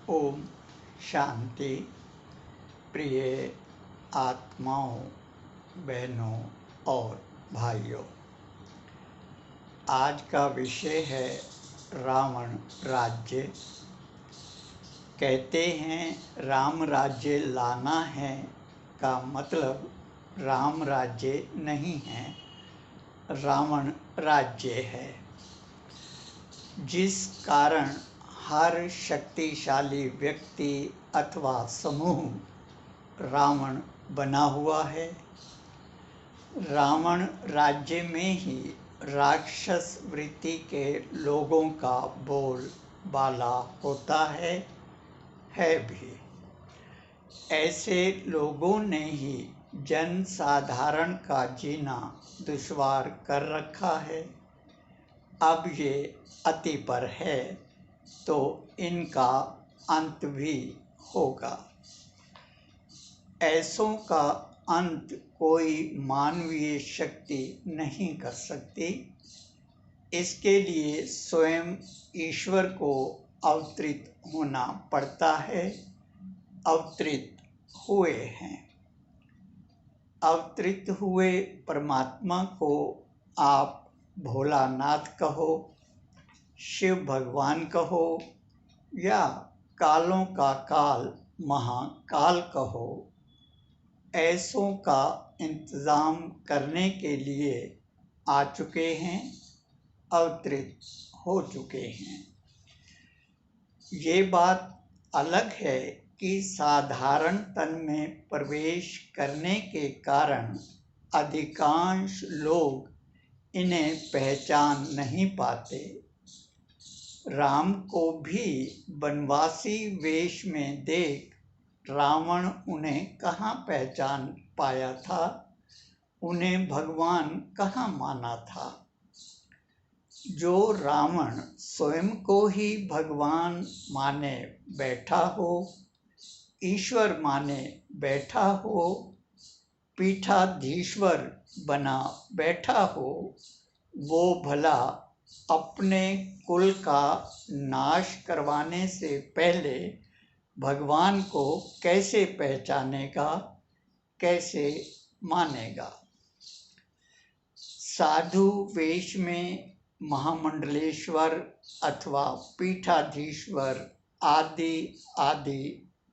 ओम शांति। प्रिय आत्माओं, बहनों और भाइयों, आज का विषय है रावण राज्य। कहते हैं राम राज्य लाना है का मतलब राम राज्य नहीं है, रावण राज्य है। जिस कारण हर शक्तिशाली व्यक्ति अथवा समूह रावण बना हुआ है। रावण राज्य में ही राक्षस वृत्ति के लोगों का बोलबाला होता है भी। ऐसे लोगों ने ही जन साधारण का जीना दुश्वार कर रखा है। अब ये अति पर है तो इनका अंत भी होगा। ऐसों का अंत कोई मानवीय शक्ति नहीं कर सकती। इसके लिए स्वयं ईश्वर को अवतरित होना पड़ता है। अवतरित हुए हैं। अवतरित हुए परमात्मा को आप भोलानाथ कहो, शिव भगवान कहो या कालों का काल महाकाल कहो, ऐसों का इंतज़ाम करने के लिए आ चुके हैं, अवतरित हो चुके हैं। ये बात अलग है कि साधारण तन में प्रवेश करने के कारण अधिकांश लोग इन्हें पहचान नहीं पाते। राम को भी वनवासी वेश में देख रावण उन्हें कहाँ पहचान पाया था, उन्हें भगवान कहाँ माना था। जो रावण स्वयं को ही भगवान माने बैठा हो, ईश्वर माने बैठा हो, पीठाधीश्वर बना बैठा हो, वो भला अपने कुल का नाश करवाने से पहले भगवान को कैसे पहचानेगा, कैसे मानेगा। साधु वेश में महामंडलेश्वर अथवा पीठाधीश्वर आदि आदि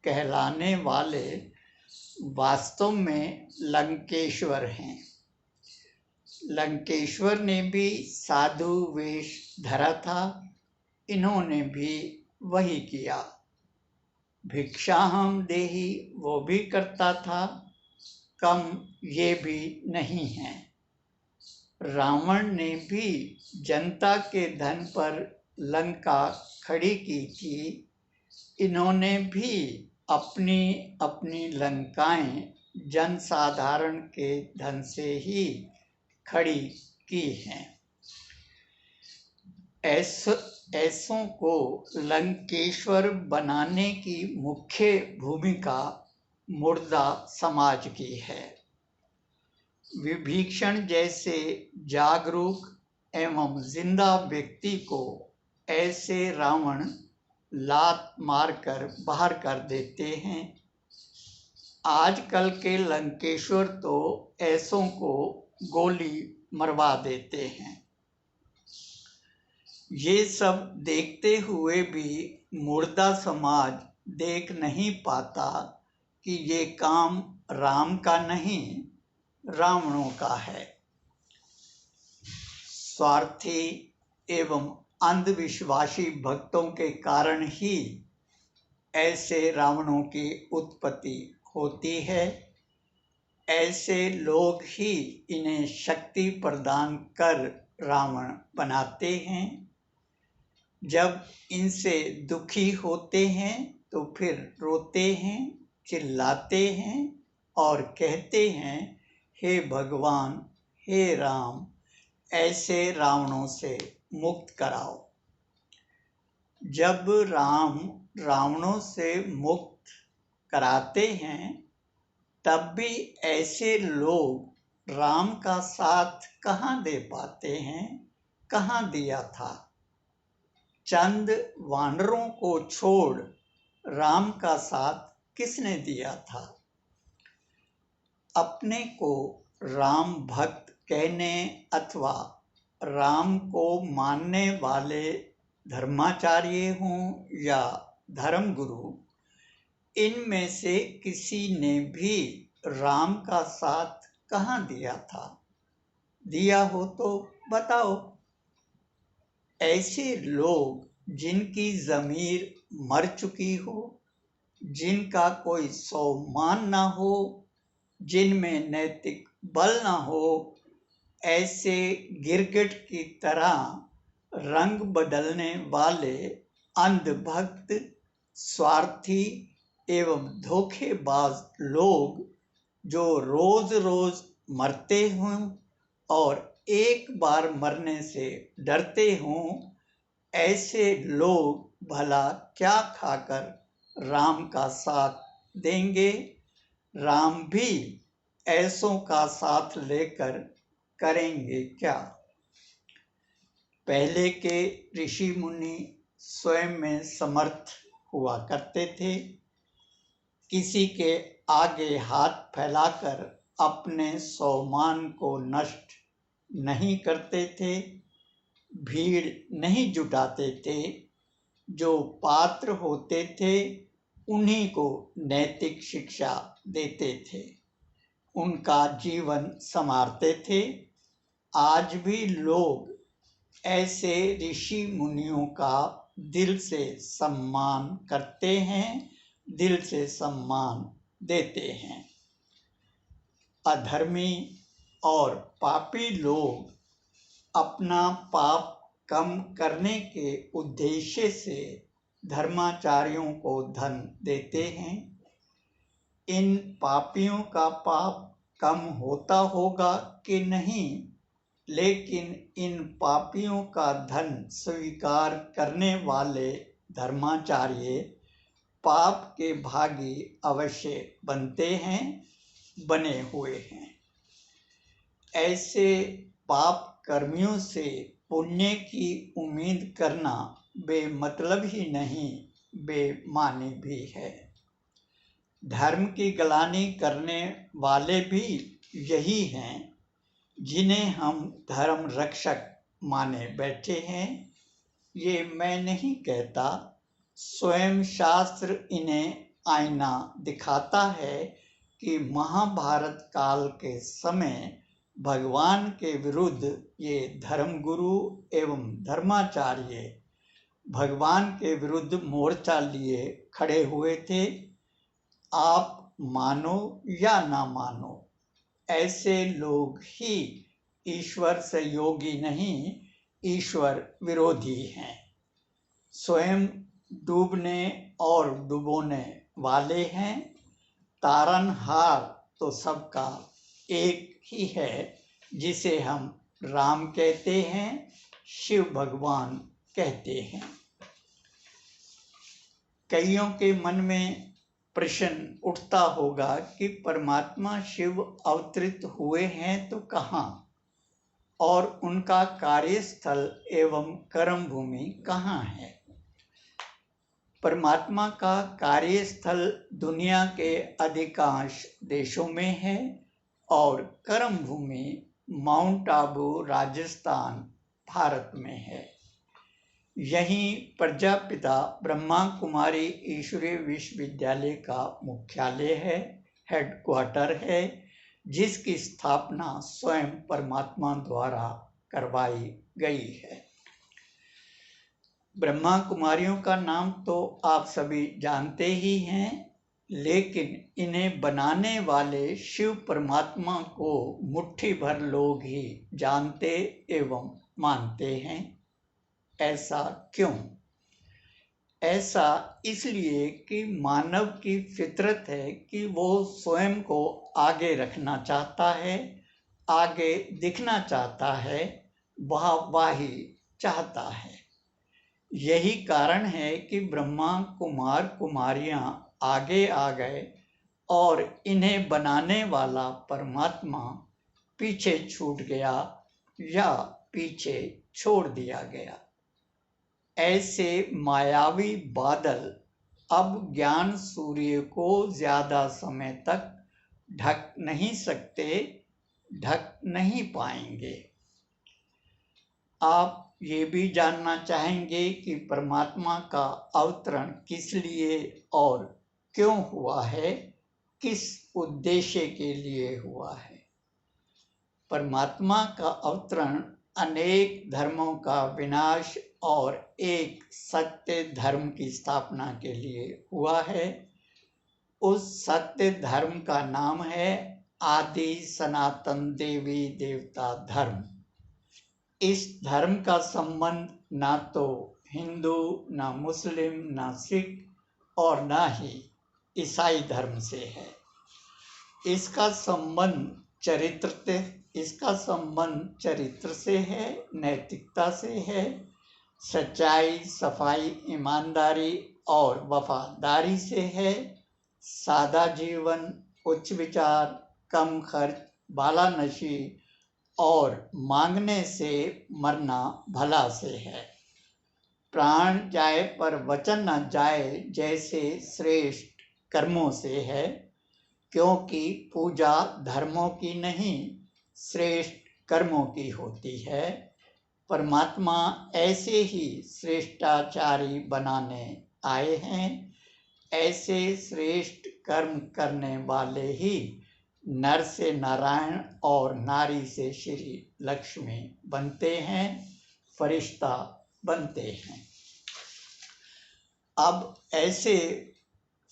कहलाने वाले वास्तव में लंकेश्वर हैं। लंकेश्वर ने भी साधु वेश धरा था, इन्होंने भी वही किया। भिक्षाहम देही वो भी करता था, कम ये भी नहीं है। रावण ने भी जनता के धन पर लंका खड़ी की थी, इन्होंने भी अपनी अपनी लंकाएं जनसाधारण के धन से ही खड़ी की हैं। ऐसों को लंकेश्वर बनाने की मुख्य भूमिका मुर्दा समाज की है। विभीषण जैसे जागरूक एवं जिंदा व्यक्ति को ऐसे रावण लात मारकर बाहर कर देते हैं। आजकल के लंकेश्वर तो ऐसों को गोली मरवा देते हैं। ये सब देखते हुए भी मुर्दा समाज देख नहीं पाता कि ये काम राम का नहीं, रावणों का है। स्वार्थी एवं अंधविश्वासी भक्तों के कारण ही ऐसे रावणों की उत्पत्ति होती है। ऐसे लोग ही इन्हें शक्ति प्रदान कर रावण बनाते हैं। जब इनसे दुखी होते हैं तो फिर रोते हैं, चिल्लाते हैं और कहते हैं, हे भगवान, हे राम, ऐसे रावणों से मुक्त कराओ। जब राम रावणों से मुक्त कराते हैं तब भी ऐसे लोग राम का साथ कहाँ दे पाते हैं, कहाँ दिया था। चंद वानरों को छोड़ राम का साथ किसने दिया था? अपने को राम भक्त कहने अथवा राम को मानने वाले धर्माचार्य हों या धर्मगुरु, इनमें से किसी ने भी राम का साथ कहाँ दिया था? दिया हो तो बताओ। ऐसे लोग जिनकी ज़मीर मर चुकी हो, जिनका कोई स्वाभिमान ना हो, जिनमें नैतिक बल ना हो, ऐसे गिरगिट की तरह रंग बदलने वाले अंधभक्त, स्वार्थी एवं धोखेबाज लोग जो रोज रोज मरते हों और एक बार मरने से डरते हों, ऐसे लोग भला क्या खाकर राम का साथ देंगे? राम भी ऐसों का साथ लेकर करेंगे क्या? पहले के ऋषि मुनि स्वयं में समर्थ हुआ करते थे। किसी के आगे हाथ फैलाकर अपने स्वाभिमान को नष्ट नहीं करते थे, भीड़ नहीं जुटाते थे। जो पात्र होते थे उन्हीं को नैतिक शिक्षा देते थे, उनका जीवन संवारते थे। आज भी लोग ऐसे ऋषि मुनियों का दिल से सम्मान करते हैं, दिल से सम्मान देते हैं। अधर्मी और पापी लोग अपना पाप कम करने के उद्देश्य से धर्माचार्यों को धन देते हैं। इन पापियों का पाप कम होता होगा कि नहीं, लेकिन इन पापियों का धन स्वीकार करने वाले धर्माचार्य पाप के भागी अवश्य बनते हैं, बने हुए हैं। ऐसे पाप कर्मियों से पुण्य की उम्मीद करना बेमतलब ही नहीं, बेमानी भी है। धर्म की ग्लानि करने वाले भी यही हैं, जिन्हें हम धर्म रक्षक माने बैठे हैं। ये मैं नहीं कहता, स्वयं शास्त्र इन्हें आईना दिखाता है कि महाभारत काल के समय भगवान के विरुद्ध ये धर्मगुरु एवं धर्माचार्य भगवान के विरुद्ध मोर्चा लिए खड़े हुए थे। आप मानो या ना मानो, ऐसे लोग ही ईश्वर से योगी नहीं, ईश्वर विरोधी हैं। स्वयं डूबने और डुबोने वाले हैं। तारनहार तो सबका एक ही है, जिसे हम राम कहते हैं, शिव भगवान कहते हैं। कईयों के मन में प्रश्न उठता होगा कि परमात्मा शिव अवतरित हुए हैं तो कहाँ, और उनका कार्यस्थल एवं कर्म भूमि कहाँ है? परमात्मा का कार्यस्थल दुनिया के अधिकांश देशों में है और कर्म भूमि माउंट आबू, राजस्थान, भारत में है। यहीं प्रजापिता ब्रह्मा कुमारी ईश्वरीय विश्वविद्यालय का मुख्यालय है, हेडक्वार्टर है, जिसकी स्थापना स्वयं परमात्मा द्वारा करवाई गई है। ब्रह्मा कुमारियों का नाम तो आप सभी जानते ही हैं, लेकिन इन्हें बनाने वाले शिव परमात्मा को मुट्ठी भर लोग ही जानते एवं मानते हैं। ऐसा क्यों? ऐसा इसलिए कि मानव की फितरत है कि वो स्वयं को आगे रखना चाहता है, आगे दिखना चाहता है, वाहवाही चाहता है। यही कारण है कि ब्रह्मा कुमार कुमारियां आगे आ गए और इन्हें बनाने वाला परमात्मा पीछे छूट गया या पीछे छोड़ दिया गया। ऐसे मायावी बादल अब ज्ञान सूर्य को ज्यादा समय तक ढक नहीं सकते, ढक नहीं पाएंगे। आप ये भी जानना चाहेंगे कि परमात्मा का अवतरण किस लिए और क्यों हुआ है, किस उद्देश्य के लिए हुआ है। परमात्मा का अवतरण अनेक धर्मों का विनाश और एक सत्य धर्म की स्थापना के लिए हुआ है। उस सत्य धर्म का नाम है आदि सनातन देवी देवता धर्म। इस धर्म का संबंध ना तो हिंदू, ना मुस्लिम, ना सिख और ना ही ईसाई धर्म से है। इसका संबंध चरित्र से है, नैतिकता से है, सच्चाई, सफाई, ईमानदारी और वफादारी से है, सादा जीवन, उच्च विचार, कम खर्च, बालानशी और मांगने से मरना भला से है, प्राण जाए पर वचन न जाए जैसे श्रेष्ठ कर्मों से है, क्योंकि पूजा धर्मों की नहीं श्रेष्ठ कर्मों की होती है। परमात्मा ऐसे ही श्रेष्ठाचारी बनाने आए हैं। ऐसे श्रेष्ठ कर्म करने वाले ही नर से नारायण और नारी से श्री लक्ष्मी बनते हैं, फरिश्ता बनते हैं। अब ऐसे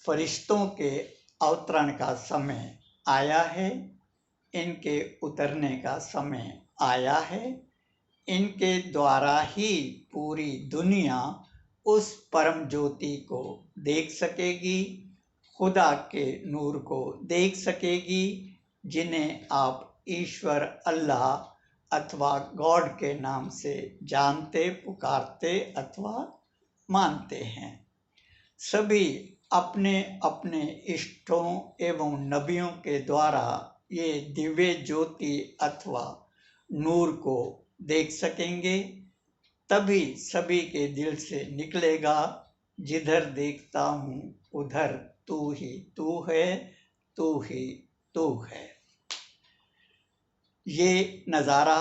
फरिश्तों के अवतरण का समय आया है, इनके उतरने का समय आया है। इनके द्वारा ही पूरी दुनिया उस परम ज्योति को देख सकेगी, खुदा के नूर को देख सकेगी, जिन्हें आप ईश्वर, अल्लाह अथवा गॉड के नाम से जानते, पुकारते अथवा मानते हैं। सभी अपने अपने इष्टों एवं नबियों के द्वारा ये दिव्य ज्योति अथवा नूर को देख सकेंगे। तभी सभी के दिल से निकलेगा, जिधर देखता हूँ उधर तू ही तू है, तू ही तू है। ये नज़ारा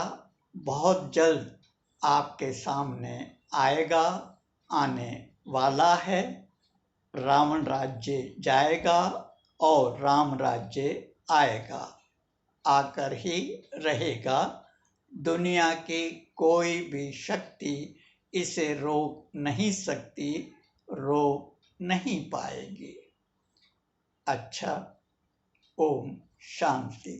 बहुत जल्द आपके सामने आएगा, आने वाला है। रावण राज्य जाएगा और राम राज्य आएगा, आकर ही रहेगा। दुनिया की कोई भी शक्ति इसे रोक नहीं सकती, रोक नहीं पाएगी। अच्छा, ओम शांति।